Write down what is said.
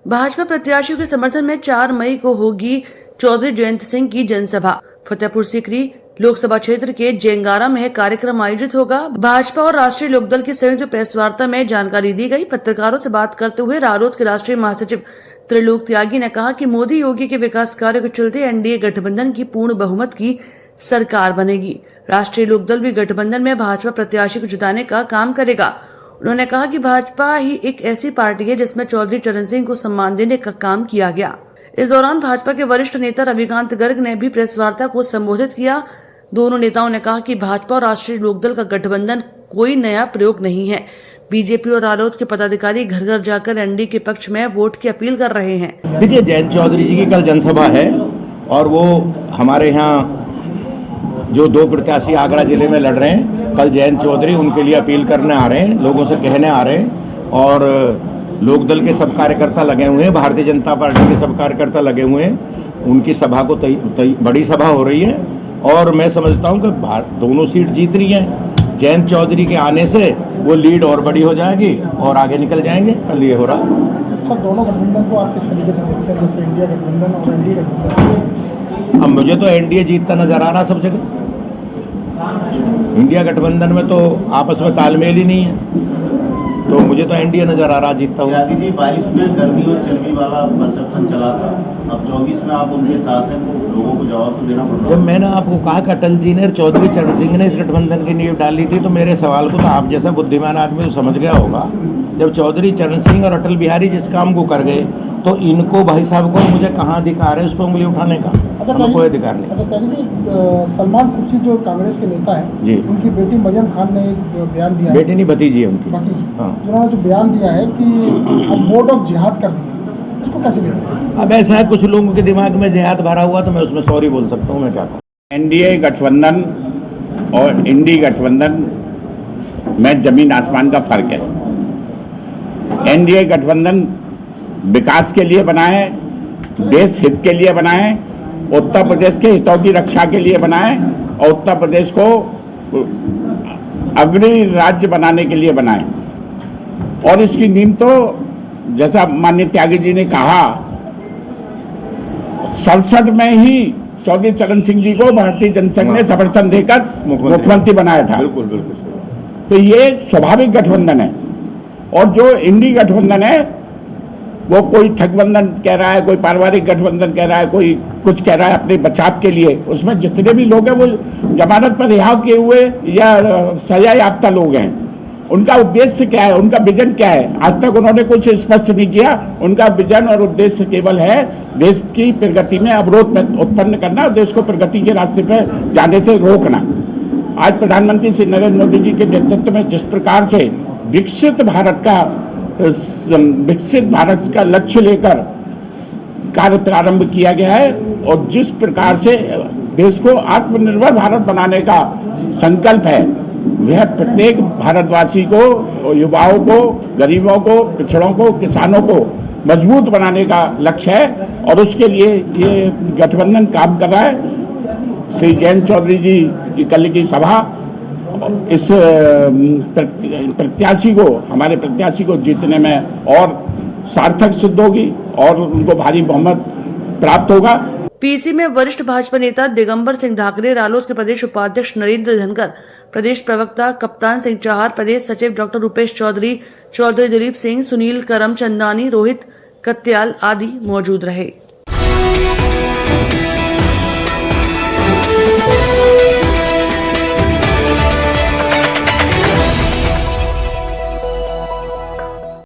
भाजपा प्रत्याशियों के समर्थन में 4 मई को होगी चौधरी जयंत सिंह की जनसभा। फतेहपुर सीकरी लोकसभा क्षेत्र के जेंगारा में कार्यक्रम आयोजित होगा। भाजपा और राष्ट्रीय लोकदल की संयुक्त प्रेस वार्ता में जानकारी दी गई। पत्रकारों से बात करते हुए रालोद के राष्ट्रीय महासचिव त्रिलोक त्यागी ने कहा कि मोदी योगी के विकास कार्यों के चलते एनडीए गठबंधन की पूर्ण बहुमत की सरकार बनेगी। राष्ट्रीय लोकदल भी गठबंधन में भाजपा प्रत्याशी को जिताने का काम करेगा। उन्होंने कहा कि भाजपा ही एक ऐसी पार्टी है जिसमें चौधरी चरण सिंह को सम्मान देने का काम किया गया। इस दौरान भाजपा के वरिष्ठ नेता रविकांत गर्ग ने भी प्रेस वार्ता को संबोधित किया। दोनों नेताओं ने कहा कि भाजपा और राष्ट्रीय लोकदल का गठबंधन कोई नया प्रयोग नहीं है। बीजेपी और रालोद के पदाधिकारी घर घर जाकर एनडीए के पक्ष में वोट की अपील कर रहे हैं। देखिए, जयंत चौधरी जी की कल जनसभा है और वो हमारे यहाँ जो 2 प्रत्याशी आगरा जिले में लड़ रहे हैं, कल जयंत चौधरी उनके लिए अपील करने आ रहे हैं, लोगों से कहने आ रहे हैं और लोकदल के सब कार्यकर्ता लगे हुए हैं, भारतीय जनता पार्टी के सब कार्यकर्ता लगे हुए हैं। उनकी सभा को बड़ी सभा हो रही है और मैं समझता हूं कि दोनों सीट जीत रही हैं। जयंत चौधरी के आने से वो लीड और बड़ी हो जाएगी और आगे निकल जाएंगे। कल ये हो रहा। सर, दोनों गठबंधन को आप किस तरीके से देखते हैं, जैसे इंडिया गठबंधन और एनडीए गठबंधन? अब मुझे तो एनडीए जीतता नजर आ रहा सब जगह। इंडिया गठबंधन में तो आपस में तालमेल ही नहीं है, तो मुझे तो एनडीए नजर आ रहा जीतता हूँ। जी, 22 में गर्मी और चर्बी वाला परसेप्शन चला था, अब 24 में आप उनके साथ हैं, तो लोगों को जवाब तो देना पड़ रहा है। जब मैंने आपको कहा कि अटल जी ने और चौधरी चरण सिंह ने इस गठबंधन की नींव डाली थी, तो मेरे सवाल को तो आप जैसा बुद्धिमान आदमी तो समझ गया होगा। जब चौधरी चरण सिंह और अटल बिहारी जिस काम को कर गए, तो इनको भाई साहब को मुझे कहाँ अधिकार है उस पर उंगली उठाने का? हमें कोई अधिकार नहीं। सलमान खुर्शीद जो कांग्रेस के नेता हैं जी, उनकी बेटी मरियम खान ने एक बयान दिया। बेटी नहीं, भतीजी है उनकी। हाँ, उन्होंने जो बयान दिया है कि हम वोट ऑफ जिहाद कर दिए, इसको कैसे देखते हैं? अब ऐसा है, कुछ लोगों के दिमाग में जिहाद भरा हुआ, तो मैं उसमें सॉरी बोल सकता हूँ। मैं क्या कहूँ, एनडीए गठबंधन और इंडी गठबंधन में जमीन आसमान का फर्क है। एनडीए गठबंधन विकास के लिए बना है, देश हित के लिए बना है, उत्तर प्रदेश के हितों की रक्षा के लिए बना है और उत्तर प्रदेश को अग्रणी राज्य बनाने के लिए बना है। और इसकी नींव तो जैसा माननीय त्यागी जी ने कहा, 67 में ही चौधरी चरण सिंह जी को भारतीय जनसंघ ने समर्थन देकर मुख्यमंत्री बनाया था। बिल्कुल बिल्कुल। तो ये स्वाभाविक गठबंधन है। और जो इंडी गठबंधन है वो कोई ठगबंधन कह रहा है, कोई पारिवारिक गठबंधन कह रहा है, कोई कुछ कह रहा है अपने बचाव के लिए। उसमें जितने भी लोग हैं वो जमानत पर रिहा किए हुए या सजा याफ्ता लोग हैं। उनका उद्देश्य क्या है, उनका विजन क्या है, आज तक उन्होंने कुछ स्पष्ट नहीं किया। उनका विजन और उद्देश्य केवल है देश की प्रगति में अवरोध उत्पन्न करना और देश को प्रगति के रास्ते पर जाने से रोकना। आज प्रधानमंत्री श्री नरेंद्र मोदी जी के नेतृत्व में जिस प्रकार से विकसित भारत का लक्ष्य लेकर कार्य प्रारंभ किया गया है और जिस प्रकार से देश को आत्मनिर्भर भारत बनाने का संकल्प है, वह प्रत्येक भारतवासी को, युवाओं को, गरीबों को, पिछड़ों को, किसानों को मजबूत बनाने का लक्ष्य है और उसके लिए ये गठबंधन काम कर रहा है। श्री जयंत चौधरी जी की कल की सभा इस प्रत्याशी को, हमारे प्रत्याशी को जीतने में और सार्थक सिद्ध होगी और उनको भारी बहुमत प्राप्त होगा। पीसी में वरिष्ठ भाजपा नेता दिगंबर सिंह धाकरे, रालोद के प्रदेश उपाध्यक्ष नरेंद्र धनकर, प्रदेश प्रवक्ता कप्तान सिंह चाहर, प्रदेश सचिव डॉक्टर रूपेश चौधरी, चौधरी दिलीप सिंह, सुनील करमचंदानी, रोहित कत्याल आदि मौजूद रहे।